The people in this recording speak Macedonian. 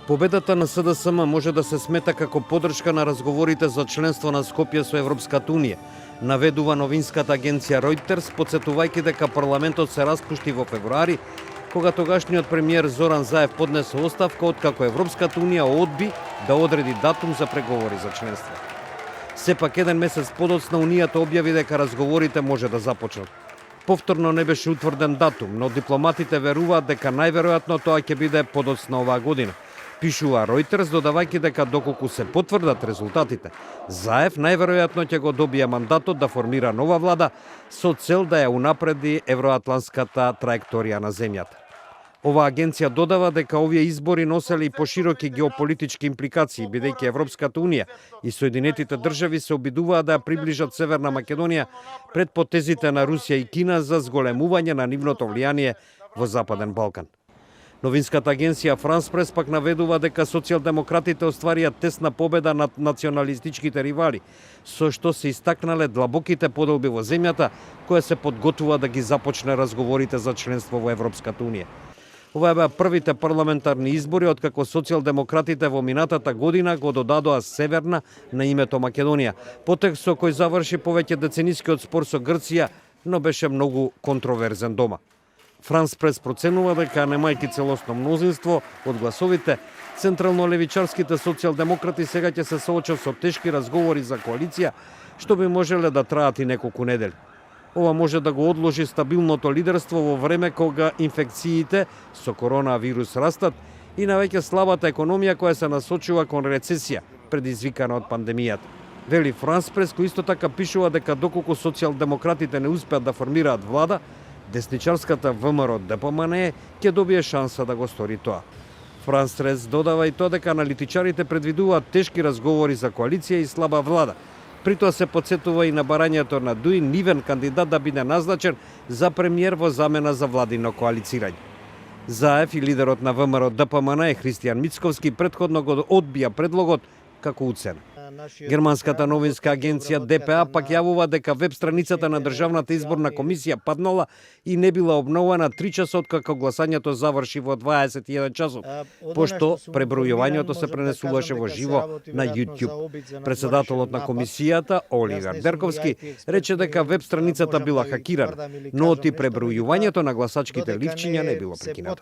Победата на СДСМ може да се смета како поддршка на разговорите за членство на Скопје со Европската Унија, наведува новинската агенција Reuters, потсетувајќи дека парламентот се распушти во февруари, кога тогашниот премиер Зоран Заев поднесе оставка откако Европската Унија одби да одреди датум за преговори за членство. Сепак еден месец подоцна Унијата објави дека разговорите може да започнат. Повторно не беше утврден датум, но дипломатите веруваат дека најверојатно тоа ќе биде подоцна оваа година. Пишува Reuters, додавајќи дека доколку се потврдат резултатите, Заев најверојатно ќе го добие мандатот да формира нова влада со цел да ја унапреди евроатланската траекторија на земјата. Оваа агенција додава дека овие избори носели и пошироки геополитички импликации, бидејќи Европската Унија и Соединетите држави се обидуваат да ја приближат Северна Македонија пред потезите на Русија и Кина за зголемување на нивното влијание во Западен Балкан. Новинската агенција Франс Прес пак наведува дека социјалдемократите остварија тесна победа над националистичките ривали, со што се истакнале длабоките поделби во земјата, која се подготвува да ги започне разговорите за членство во Европската Унија. Ова беа првите парламентарни избори откако социјалдемократите во минатата година го додадоа Северна на името Македонија, потек со кој заврши повеќе деценискиот спор со Грција, но беше многу контроверзен дома. Франс Прес проценува дека немајќи целосно мнозинство од гласовите, централно-левичарските социјалдемократи сега ќе се соочат со тешки разговори за коалиција, што би можеле да траат и неколку недели. Ова може да го одложи стабилното лидерство во време кога инфекциите со коронавирус растат и навеќе слабата економија која се насочува кон рецесија, предизвикана од пандемијата. Вели Франс Прес, кој исто така пишува дека доколку социјалдемократите не успеат да формираат влада, десничарската ВМРО ДПМН ќе добие шанса да го стори тоа. Франс Прес додава и тоа дека аналитичарите предвидуваат тешки разговори за коалиција и слаба влада. При тоа се потсетува и на барањето на дуј нивен кандидат да биде назначен за премиер во замена за владино коалицирање. Заев и лидерот на ВМРО ДПМН Христијан Мицковски претходно го одбија предлогот како уцена. Германската новинска агенција ДПА пак јавува дека веб страницата на Државната изборна комисија паднала и не била обновена 3 часа откако гласањето заврши во 21 часот, пошто пребројувањето се пренесуваше во живо на YouTube. Председателот на комисијата, Оливер Дерковски, рече дека веб страницата била хакирана, но оти пребројувањето на гласачките ливчиња не било прекинато.